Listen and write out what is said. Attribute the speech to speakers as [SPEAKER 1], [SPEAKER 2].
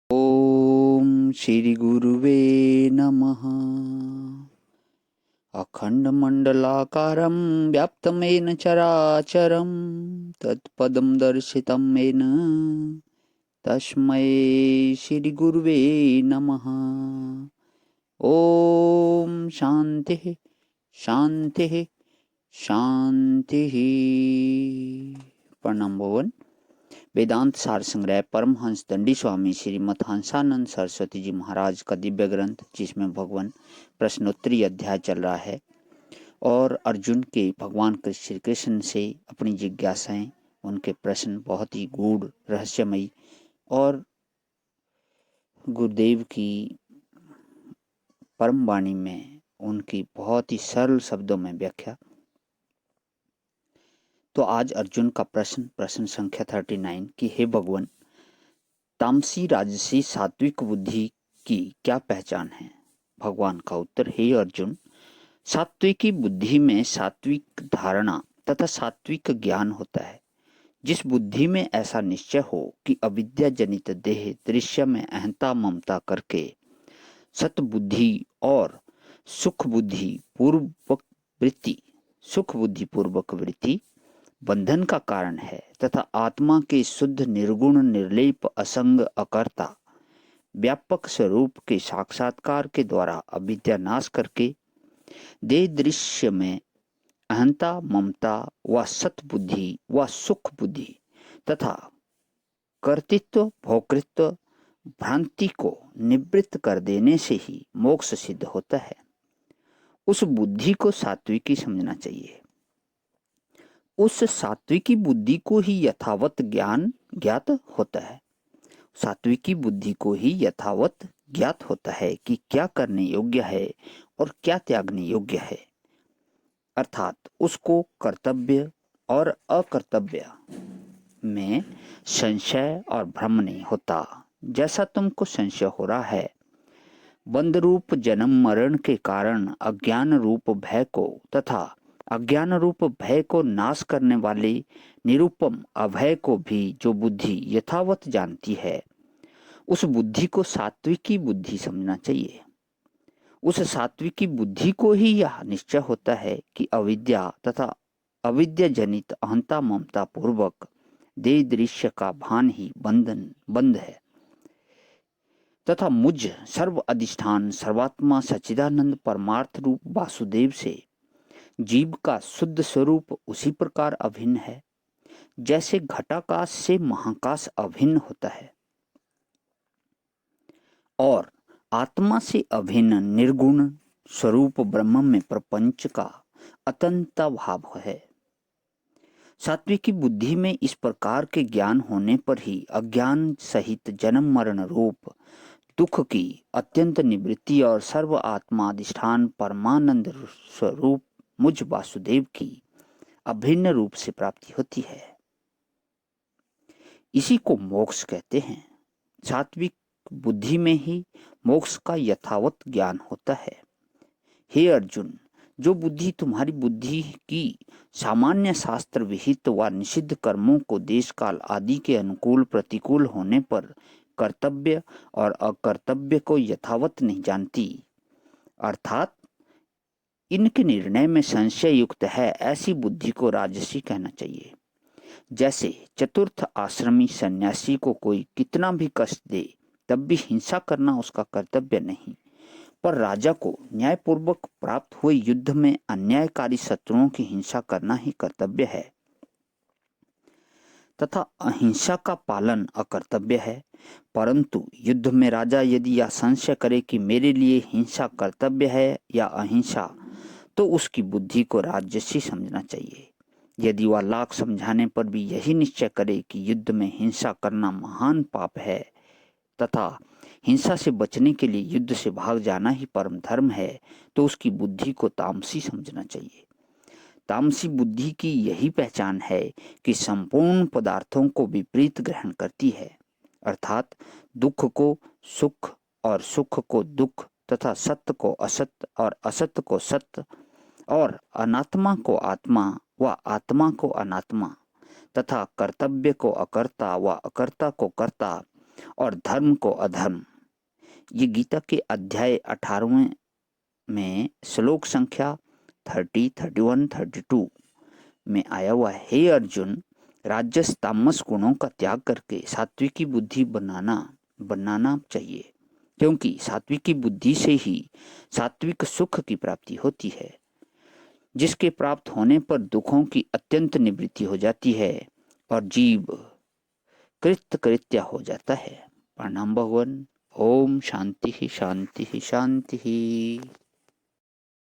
[SPEAKER 1] ओम श्री गुरुवे नमः। अखंडमंडलाकारं व्याप्तमेन चराचरं तत्पदं दर्शितं येन तस्मै श्री गुरुवे नमः। ओम शांति शांति शांति। प्रणाम भवन। वेदांत सार संग्रह परमहंस दंडी स्वामी श्रीमद हंसानंद सरस्वती जी महाराज का दिव्य ग्रंथ, जिसमें भगवान प्रश्नोत्तरी अध्याय चल रहा है और अर्जुन के भगवान श्री कृष्ण से अपनी जिज्ञासाएं, उनके प्रश्न बहुत ही गूढ़ रहस्यमयी और गुरुदेव की परम वाणी में उनकी बहुत ही सरल शब्दों में व्याख्या। तो आज अर्जुन का प्रश्न संख्या 39 कि हे भगवान, तामसी राजसी सात्विक बुद्धि की क्या पहचान है? भगवान का उत्तर, हे अर्जुन, सात्विकी बुद्धि में सात्विक धारणा तथा सात्विक ज्ञान होता है। जिस बुद्धि में ऐसा निश्चय हो कि अविद्या जनित देह दृश्य में अहंता ममता करके सतबुद्धि और सुख बुद्धि पूर्वक वृत्ति बंधन का कारण है तथा आत्मा के शुद्ध निर्गुण निर्लेप असंग अकर्ता व्यापक स्वरूप के साक्षात्कार के द्वारा अविद्या नाश करके देह दृश्य में अहंता ममता व सतबुद्धि व सुख बुद्धि तथा कर्तृत्व भोक्तृत्व भ्रांति को निवृत्त कर देने से ही मोक्ष सिद्ध होता है। उस बुद्धि को सात्विकी समझना चाहिए। उस सात्विकी बुद्धि को ही यथावत ज्ञान ज्ञात होता है। सात्विकी बुद्धि को ही यथावत ज्ञात होता है कि क्या करने योग्य है और क्या त्यागने योग्य है, अर्थात उसको कर्तव्य और अकर्तव्य में संशय और भ्रम नहीं होता। जैसा तुमको संशय हो रहा है, बंध रूप जन्म मरण के कारण अज्ञान रूप भय को तथा अज्ञान रूप भय को नाश करने वाले निरुपम अभय को भी जो बुद्धि यथावत जानती है, उस बुद्धि को सात्विकी बुद्धि समझना चाहिए। उस सात्विकी बुद्धि को ही यह निश्चय होता है कि अविद्या तथा अविद्या जनित अहंता ममता पूर्वक देह दृश्य का भान ही बंध है तथा मुझ सर्व अधिष्ठान सर्वात्मा सच्चिदानंद परमार्थ रूप वासुदेव से जीव का शुद्ध स्वरूप उसी प्रकार अभिन्न है जैसे घटाकाश से महाकाश अभिन्न होता है और आत्मा से अभिन्न निर्गुण स्वरूप ब्रह्म में प्रपंच का अतंत भाव है। सात्विकी बुद्धि में इस प्रकार के ज्ञान होने पर ही अज्ञान सहित जन्म मरण रूप दुख की अत्यंत निवृत्ति और सर्व आत्मा अधिष्ठान परमानंद स्वरूप मुझ वासुदेव की अभिन्न रूप से प्राप्ति होती है। इसी को मोक्ष कहते हैं। सात्विक बुद्धि में ही मोक्ष का यथावत ज्ञान होता है। हे अर्जुन, जो बुद्धि तुम्हारी बुद्धि की सामान्य शास्त्र विहित व निषिद्ध कर्मों को देश काल आदि के अनुकूल प्रतिकूल होने पर कर्तव्य और अकर्तव्य को यथावत नहीं जानती, अर्थात इनके निर्णय में संशय युक्त है, ऐसी बुद्धि को राजसी कहना चाहिए। जैसे चतुर्थ आश्रमी सन्यासी को कोई कितना भी कष्ट दे तब भी हिंसा करना उसका कर्तव्य नहीं, पर राजा को न्यायपूर्वक प्राप्त हुए युद्ध में अन्यायकारी शत्रुओं की हिंसा करना ही कर्तव्य है तथा अहिंसा का पालन अकर्तव्य है। परंतु युद्ध में राजा यदि यह संशय करे कि मेरे लिए हिंसा कर्तव्य है या अहिंसा, तो उसकी बुद्धि को राजसी समझना चाहिए। यदि वह लाख समझाने पर भी यही निश्चय करे कि युद्ध में हिंसा करना महान पाप है तथा हिंसा से बचने के लिए युद्ध से भाग जाना ही परम धर्म है, तो उसकी बुद्धि को तामसी समझना चाहिए। तामसी बुद्धि की यही पहचान है कि संपूर्ण पदार्थों को विपरीत ग्रहण करती है, अर्थात दुख को सुख और सुख को दुख तथा सत्य को असत्य और असत्य को सत्य और अनात्मा को आत्मा व आत्मा को अनात्मा तथा कर्तव्य को अकर्ता व अकर्ता को कर्ता और धर्म को अधर्म। ये गीता के अध्याय 18वें में श्लोक संख्या 30, 31, 32 में आया हुआ है। हे अर्जुन, राजस तामस गुणों का त्याग करके सात्विकी बुद्धि बनाना चाहिए, क्योंकि सात्विकी बुद्धि से ही सात्विक सुख की प्राप्ति होती है, जिसके प्राप्त होने पर दुखों की अत्यंत निवृत्ति हो जाती है और जीव कृत्य कृत्य हो जाता है। प्रणाम भगवान। ओम शांति शांति शांति।